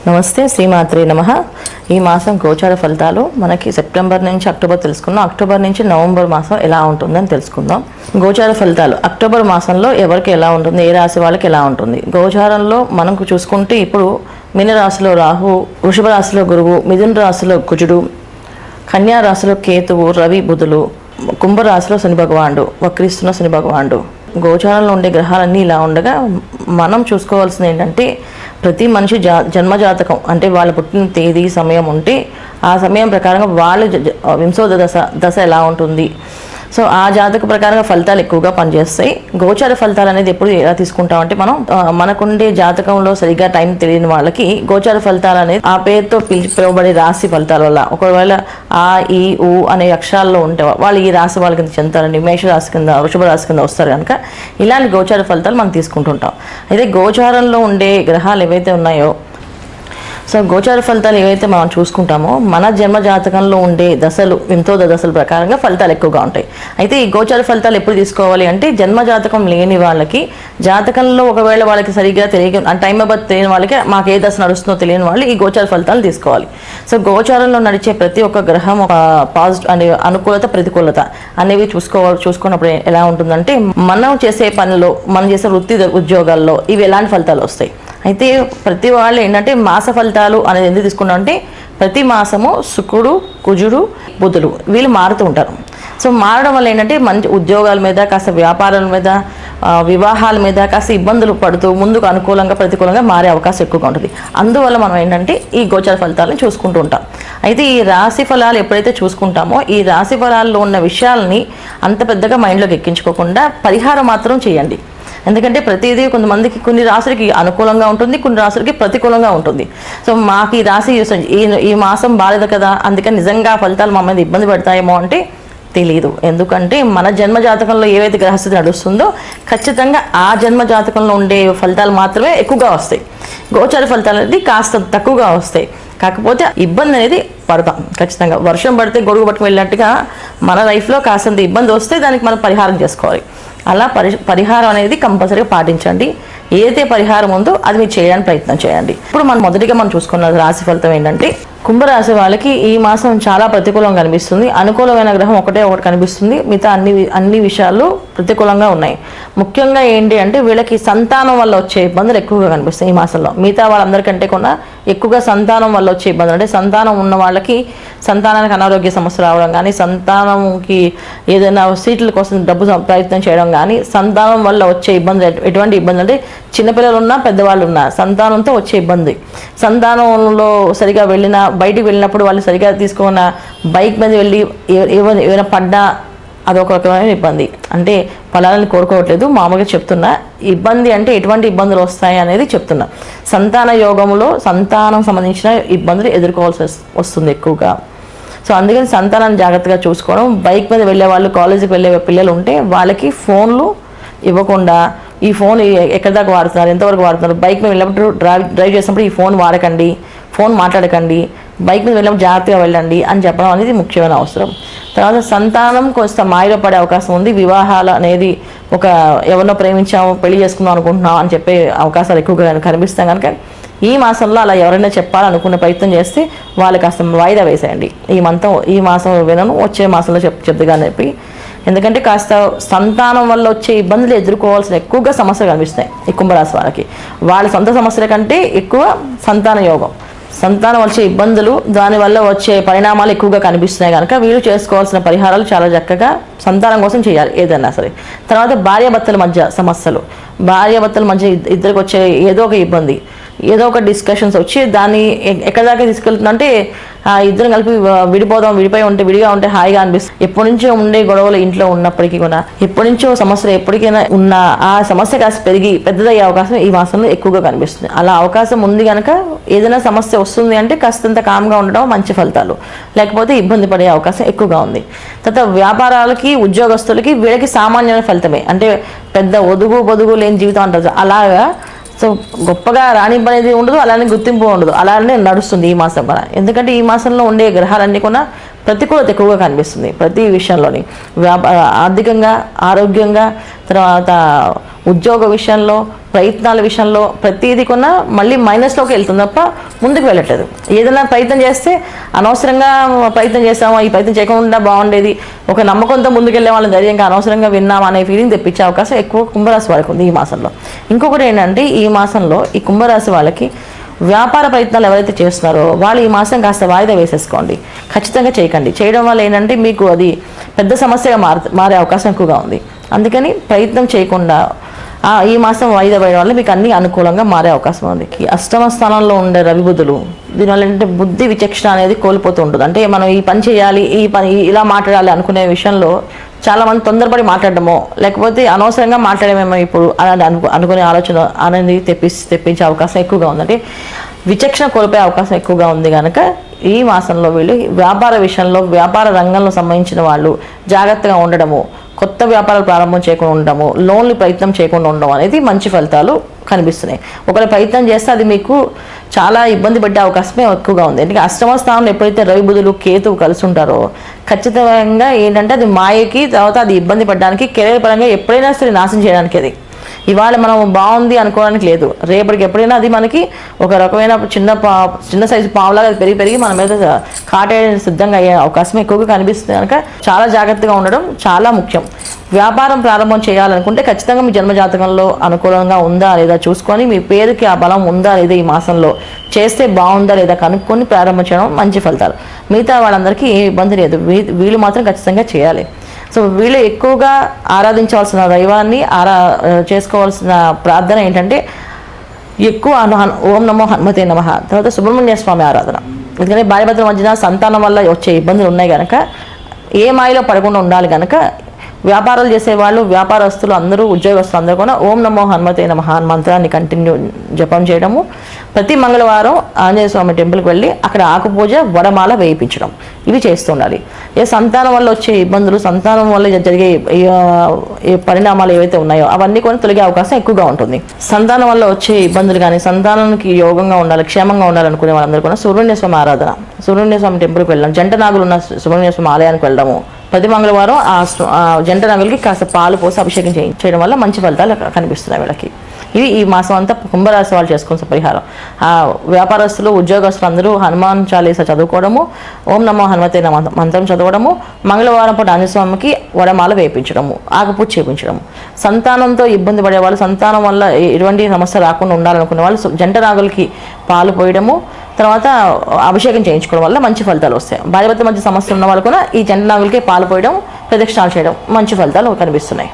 నమస్తే, శ్రీమాత్రే నమః. ఈ మాసం గోచార ఫలితాలు మనకి సెప్టెంబర్ నుంచి అక్టోబర్ తెలుసుకుందాం. అక్టోబర్ నుంచి నవంబర్ మాసం ఎలా ఉంటుందని తెలుసుకుందాం. గోచార ఫలితాలు అక్టోబర్ మాసంలో ఎవరికి ఎలా ఉంటుంది, ఏ రాశి వాళ్ళకి ఎలా ఉంటుంది. గోచారంలో మనకు చూసుకుంటే ఇప్పుడు మీనరాశిలో రాహు, వృషభ రాశిలో గురువు, మిథున రాశిలో కుజుడు, కన్యా రాశిలో కేతువు, రవి, బుధులు, కుంభరాశిలో శని భగవానుడు, వక్రిస్తున్న శని భగవానుడు. గోచారంలో ఉండే గ్రహాలన్నీ ఇలా ఉండగా మనం చూసుకోవాల్సింది ఏంటంటే ప్రతి మనిషి జన్మజాతకం అంటే వాళ్ళ పుట్టిన తేదీ సమయం ఉంటే ఆ సమయం ప్రకారంగా వాళ్ళ వింశోద దశ ఎలా ఉంటుంది. సో ఆ జాతక ప్రకారంగా ఫలితాలు ఎక్కువగా పనిచేస్తాయి. గోచార ఫలితాలు అనేది ఎప్పుడు ఎలా తీసుకుంటామంటే మనకుండే జాతకంలో సరిగ్గా టైం తెలియని వాళ్ళకి గోచార ఫలితాలు అనేది ఆ పేరుతో పిలువబడే రాశి ఫలితాల వల్ల ఒకవేళ ఆ ఈ ఊ అనే అక్షరాల్లో ఉంటే వాళ్ళు ఈ రాశి వాళ్ళ కింద చెందుతారండి, మేష రాశి కింద, వృషభ రాశి కింద వస్తారు కనుక ఇలాంటి గోచార ఫలితాలు మనం తీసుకుంటుంటాం. అయితే గోచారంలో ఉండే గ్రహాలు ఏవైతే ఉన్నాయో సో గోచార ఫలితాలు ఏవైతే మనం చూసుకుంటామో మన జన్మ జాతకంలో ఉండే దశలు, వింతోద దశల ప్రకారంగా ఫలితాలు ఎక్కువగా ఉంటాయి. అయితే ఈ గోచార ఫలితాలు ఎప్పుడు తీసుకోవాలి అంటే జన్మ జాతకం లేని వాళ్ళకి, జాతకంలో ఒకవేళ వాళ్ళకి సరిగ్గా తెలియక టైం ఆఫ్ బర్త్ తెలియని వాళ్ళకి మాకు ఏ దశ నడుస్తుందో తెలియని వాళ్ళు ఈ గోచార ఫలితాలు తీసుకోవాలి. సో గోచారంలో నడిచే ప్రతి ఒక్క గ్రహం ఒక పాజిటివ్ అనే అనుకూలత, ప్రతికూలత అనేవి చూసుకున్నప్పుడు ఎలా ఉంటుందంటే మనం చేసే పనిలో, మనం చేసే వృత్తి ఉద్యోగాల్లో ఇవి ఎలాంటి ఫలితాలు వస్తాయి. అయితే ప్రతి వాళ్ళు ఏంటంటే మాస ఫలితాలు అనేది ఎందుకు తీసుకున్నాం అంటే ప్రతి మాసము శుక్రుడు, కుజుడు, బుధుడు వీళ్ళు మారుతూ ఉంటారు. సో మారడం వల్ల ఏంటంటే మంచి ఉద్యోగాల మీద, కాస్త వ్యాపారాల మీద, వివాహాల మీద కాస్త ఇబ్బందులు పడుతూ ముందుకు అనుకూలంగా ప్రతికూలంగా మారే అవకాశం ఎక్కువగా ఉంటుంది. అందువల్ల మనం ఏంటంటే ఈ గోచార ఫలితాలను చూసుకుంటూ ఉంటాం. అయితే ఈ రాశి ఫలాలు ఎప్పుడైతే చూసుకుంటామో ఈ రాశి ఫలాల్లో ఉన్న విషయాలని అంత పెద్దగా మైండ్లోకి ఎక్కించుకోకుండా పరిహారం మాత్రం చేయండి. ఎందుకంటే ప్రతిదీ కొంతమందికి కొన్ని రాశులకి అనుకూలంగా ఉంటుంది, కొన్ని రాశులకి ప్రతికూలంగా ఉంటుంది. సో మాకు ఈ రాశి ఈ మాసం బాలేదు కదా అందుకని నిజంగా ఫలితాలు మా మీద ఇబ్బంది పెడతాయేమో అంటే తెలియదు. ఎందుకంటే మన జన్మ జాతకంలో ఏవైతే గ్రహస్థితి నడుస్తుందో ఖచ్చితంగా ఆ జన్మ జాతకంలో ఉండే ఫలితాలు మాత్రమే ఎక్కువగా వస్తాయి. గోచార ఫలితాలు అనేది కాస్త తక్కువగా వస్తాయి. కాకపోతే ఇబ్బంది అనేది పడతాం ఖచ్చితంగా. వర్షం పడితే గొడుగు పట్టుకు వెళ్ళినట్టుగా మన లైఫ్లో కాస్తంత ఇబ్బంది వస్తే దానికి మనం పరిహారం చేసుకోవాలి. అలా పరిహారం అనేది కంపల్సరీగా పాటించండి. ఏదైతే పరిహారం ఉందో అది మీరు చేయడానికి ప్రయత్నం చేయండి. ఇప్పుడు మొదటిగా మనం చూసుకున్న రాశి ఫలితం ఏంటంటే కుంభరాశి వాళ్ళకి ఈ మాసం చాలా ప్రతికూలంగా కనిపిస్తుంది. అనుకూలమైన గ్రహం ఒకటి కనిపిస్తుంది, మిగతా అన్ని విషయాలు ప్రతికూలంగా ఉన్నాయి. ముఖ్యంగా ఏంటి అంటే వీళ్ళకి సంతానం వల్ల వచ్చే ఇబ్బందులు ఎక్కువగా కనిపిస్తాయి ఈ మాసంలో. మిగతా వాళ్ళందరికంటే కూడా ఎక్కువగా సంతానం వల్ల వచ్చే ఇబ్బందులు అంటే సంతానం ఉన్న వాళ్ళకి సంతానానికి అనారోగ్య సమస్య రావడం కానీ, సంతానంకి ఏదైనా సీట్ల కోసం డబ్బు ప్రయత్నం చేయడం కానీ, సంతానం వల్ల వచ్చే ఇబ్బందులు ఎటువంటి ఇబ్బంది అంటే చిన్నపిల్లలు ఉన్నా పెద్దవాళ్ళు ఉన్నా సంతానంతో వచ్చే ఇబ్బంది. సంతానంలో సరిగా బయటికి వెళ్ళినప్పుడు వాళ్ళు సరిగా తీసుకున్న బైక్ మీద వెళ్ళి ఏమైనా పడ్డా అదొక రకమైన ఇబ్బంది. అంటే ఫలాలను కోరుకోవట్లేదు, మామూలుగా చెప్తున్నా. ఇబ్బంది అంటే ఎటువంటి ఇబ్బందులు వస్తాయి అనేది చెప్తున్నా. సంతాన యోగంలో సంతానం సంబంధించిన ఇబ్బందులు ఎదుర్కోవాల్సి వస్తుంది ఎక్కువగా. సో అందుకని సంతానాన్ని జాగ్రత్తగా చూసుకోవడం. బైక్ మీద వెళ్ళే వాళ్ళు, కాలేజీకి వెళ్ళే పిల్లలు ఉంటే వాళ్ళకి ఫోన్లు ఇవ్వకుండా, ఈ ఫోన్ ఎక్కడి దాకా వాడుతున్నారు, ఎంతవరకు వాడుతున్నారు, బైక్ మీద వెళ్ళినప్పుడు డ్రైవ్ చేసినప్పుడు ఈ ఫోన్ వాడకండి, ఫోన్ మాట్లాడకండి, బైక్ మీద వెళ్ళినప్పుడు జాగ్రత్తగా వెళ్ళండి అని చెప్పడం అనేది ముఖ్యమైన అవసరం. తర్వాత సంతానం కొంచెం మాయలో పడే అవకాశం ఉంది. వివాహాలు అనేది ఎవరినో ప్రేమించాము, పెళ్లి చేసుకుందాం అనుకుంటున్నాం అని చెప్పే అవకాశాలు ఎక్కువగా కనిపిస్తాం కనుక ఈ మాసంలో అలా ఎవరైనా చెప్పాలనుకునే ప్రయత్నం చేస్తే వాళ్ళు కాస్త వాయిదా వేసేయండి. ఈ మాసం వినను, వచ్చే మాసంలో చెప్తుగాని చెప్పి. ఎందుకంటే కాస్త సంతానం వల్ల వచ్చే ఇబ్బందులు ఎదుర్కోవాల్సిన ఎక్కువగా సమస్యలు కనిపిస్తాయి ఈ కుంభరాశి వాళ్ళకి. వాళ్ళ సొంత సమస్యల కంటే ఎక్కువ సంతాన యోగం, సంతానం వచ్చే ఇబ్బందులు, దానివల్ల వచ్చే పరిణామాలు ఎక్కువగా కనిపిస్తున్నాయి కనుక వీళ్ళు చేసుకోవాల్సిన పరిహారాలు చాలా చక్కగా సంతానం కోసం చేయాలి ఏదైనా సరే. తర్వాత భార్యాభర్తల మధ్య సమస్యలు, భార్యాభర్తల మధ్య ఇద్దరికి వచ్చే ఏదో ఒక ఇబ్బంది, ఏదో ఒక డిస్కషన్స్ వచ్చి దాన్ని ఎక్కడి దాకా తీసుకెళ్తుందంటే ఇద్దరు కలిపి విడిపోయి ఉంటే, విడిగా ఉంటే హాయిగా అనిపిస్తుంది. ఎప్పటి నుంచో ఉండే గొడవలు ఇంట్లో ఉన్నప్పటికీ కూడా, ఎప్పటి నుంచో సమస్యలు ఎప్పటికైనా ఉన్న ఆ సమస్య కాస్త పెరిగి పెద్దదయ్యే అవకాశం ఈ మాసంలో ఎక్కువగా కనిపిస్తుంది. అలా అవకాశం ఉంది కనుక ఏదైనా సమస్య వస్తుంది అంటే కాస్తంత కామ్గా ఉండడం మంచి ఫలితాలు, లేకపోతే ఇబ్బంది పడే అవకాశం ఎక్కువగా ఉంది. తర్వాత వ్యాపారాలకి, ఉద్యోగస్తులకి వీళ్ళకి సామాన్యమైన ఫలితమే. అంటే పెద్ద పొదుగు లేని జీవితం అంటారు అలాగా. సో గొప్పగా రాణింపు అనేది ఉండదు, అలానే గుర్తింపు ఉండదు, అలానే నడుస్తుంది ఈ మాసం కూడా. ఎందుకంటే ఈ మాసంలో ఉండే గ్రహాలన్నీ కూడా ప్రతికూలత ఎక్కువగా కనిపిస్తుంది ప్రతి విషయంలోని. ఆర్థికంగా, ఆరోగ్యంగా, తర్వాత ఉద్యోగ విషయంలో, ప్రయత్నాల విషయంలో ప్రతిదీ కొన్నా మళ్ళీ మైనస్లోకి వెళ్తుంది తప్ప ముందుకు వెళ్ళట్లేదు. ఏదైనా ప్రయత్నం చేస్తే అనవసరంగా ప్రయత్నం చేస్తాము, ఈ ప్రయత్నం చేయకుండా బాగుండేది, ఒక నమ్మకంతో ముందుకెళ్ళే వాళ్ళని ధైర్యంగా అనవసరంగా విన్నాం అనే ఫీలింగ్ తెప్పించే అవకాశం ఎక్కువ కుంభరాశి వాళ్ళకి ఉంది ఈ మాసంలో. ఇంకొకటి ఏంటంటే ఈ మాసంలో ఈ కుంభరాశి వాళ్ళకి వ్యాపార ప్రయత్నాలు ఎవరైతే చేస్తున్నారో వాళ్ళు ఈ మాసం కాస్త వాయిదా వేసేసుకోండి, ఖచ్చితంగా చేయకండి. చేయడం వల్ల ఏంటంటే మీకు అది పెద్ద సమస్యగా మారే అవకాశం ఎక్కువగా ఉంది. అందుకని ప్రయత్నం చేయకుండా ఈ మాసం వాయిదా వేయడం వల్ల మీకు అన్ని అనుకూలంగా మారే అవకాశం ఉంది. అష్టమ స్థానంలో ఉండే రవి బుధులు దీనివల్ల ఏంటంటే బుద్ధి విచక్షణ అనేది కోల్పోతూ ఉంటుంది. అంటే మనం ఈ పని చేయాలి, ఈ పని ఇలా మాట్లాడాలి అనుకునే విషయంలో చాలామంది తొందరపడి మాట్లాడడమో లేకపోతే అనవసరంగా మాట్లాడమేమో ఇప్పుడు అని అనుకునే ఆలోచన అనేది తెప్పించే అవకాశం ఎక్కువగా ఉంది. అంటే విచక్షణ కోల్పోయే అవకాశం ఎక్కువగా ఉంది కనుక ఈ మాసంలో వీళ్ళు వ్యాపార విషయంలో, వ్యాపార రంగంలో సంబంధించిన వాళ్ళు జాగ్రత్తగా ఉండడము, కొత్త వ్యాపారాలు ప్రారంభం చేయకుండా ఉండడము, లోన్లు ప్రయత్నం చేయకుండా ఉండడం అనేది మంచి ఫలితాలు కనిపిస్తున్నాయి. ఒకవేళ ప్రయత్నం చేస్తే అది మీకు చాలా ఇబ్బంది పడే అవకాశమే ఎక్కువగా ఉంది. ఎందుకంటే అష్టమ స్థానంలో ఎప్పుడైతే రవి బుధులు కేతువు కలిసి ఉంటారో ఖచ్చితంగా ఏంటంటే అది మాయకి, తర్వాత అది ఇబ్బంది పడడానికి, కెరీర్ పరంగా ఎప్పుడైనా సరే నాశనం చేయడానికి అది ఇవాళ మనం బాగుంది అనుకోవడానికి లేదు, రేపటికి ఎప్పుడైనా అది మనకి ఒక రకమైన చిన్న సైజు పావులాగా పెరిగి మన మీద కాటే సిద్ధంగా అయ్యే అవకాశం ఎక్కువగా కనిపిస్తుంది. కనుక చాలా జాగ్రత్తగా ఉండడం చాలా ముఖ్యం. వ్యాపారం ప్రారంభం చేయాలనుకుంటే ఖచ్చితంగా మీ జన్మజాతకంలో అనుకూలంగా ఉందా లేదా చూసుకొని, మీ పేరుకి ఆ బలం ఉందా లేదా ఈ మాసంలో చేస్తే బాగుందా లేదా కనుక్కొని ప్రారంభం చేయడం మంచి ఫలితాలు. మిగతా వాళ్ళందరికీ ఏ ఇబ్బంది లేదు, వీళ్ళు మాత్రం ఖచ్చితంగా చేయాలి. సో వీళ్ళు ఎక్కువగా ఆరాధించవలసిన దైవాన్ని చేసుకోవాల్సిన ప్రార్థన ఏంటంటే ఎక్కువ ఓం నమో హనుమతే నమః, తర్వాత సుబ్రహ్మణ్య స్వామి ఆరాధన. ఎందుకంటే భార్యాభర్తల మధ్యన సంతానం వల్ల వచ్చే ఇబ్బందులు ఉన్నాయి కనుక ఏ మాయలో పడకుండా ఉండాలి కనుక వ్యాపారాలు చేసేవాళ్ళు, వ్యాపారస్తులు అందరూ, ఉద్యోగస్తులు అందరూ కూడా ఓం నమో హనుమతే నమః మంత్రాన్ని కంటిన్యూ జపం చేయడము, ప్రతి మంగళవారం ఆంజనేయ స్వామి టెంపుల్కి వెళ్ళి అక్కడ ఆకుపూజ, వడమాల వేయించడం, ఇవి చేస్తుండాలి. సంతానం వల్ల వచ్చే ఇబ్బందులు, సంతానం వల్ల జరిగే పరిణామాలు ఏవైతే ఉన్నాయో అవన్నీ కూడా తొలగే అవకాశం ఎక్కువగా ఉంటుంది. సంతానం వల్ల వచ్చే ఇబ్బందులు కానీ, సంతానానికి యోగంగా ఉండాలి, క్షేమంగా ఉండాలనుకునే వాళ్ళందరూ కూడా సుబ్రహ్మణ్య స్వామి ఆరాధన, సుబ్రహ్మణ్య స్వామి టెంపుల్కి వెళ్ళడం, జంట నాగులు ఉన్న సుబ్రహ్మణ్య స్వామి ఆలయానికి వెళ్ళడము, ప్రతి మంగళవారం ఆ జంట నాగులకి కాస్త పాలు పోసి అభిషేకం చేయడం వల్ల మంచి ఫలితాలు కనిపిస్తున్నాయి వీళ్ళకి. ఇది ఈ మాసం అంతా కుంభరాశి వాళ్ళు చేసుకునే పరిహారం. వ్యాపారస్తులు, ఉద్యోగస్తులు అందరూ హనుమాన్ చాలీసా చదువుకోవడము, ఓం నమో హనుమతే నమః మంత్రం చదవడము, మంగళవారం పాటు ఆంజనేయ స్వామికి వడమాల వేయించడము, ఆకుపూజ చేయించడము. సంతానంతో ఇబ్బంది పడేవాళ్ళు, సంతానం వల్ల ఎటువంటి సమస్య రాకుండా ఉండాలనుకునే వాళ్ళు జంట నాగులకి పాలు పోయడము, తర్వాత అభిషేకం చేయించుకోవడం వల్ల మంచి ఫలితాలు వస్తాయి. భార్యాభర్తల మధ్య సమస్యలు ఉన్న వాళ్ళు కూడా ఈ జంట నాగులకి పాలు పోయడం, ప్రదక్షిణాలు చేయడం మంచి ఫలితాలు కనిపిస్తున్నాయి.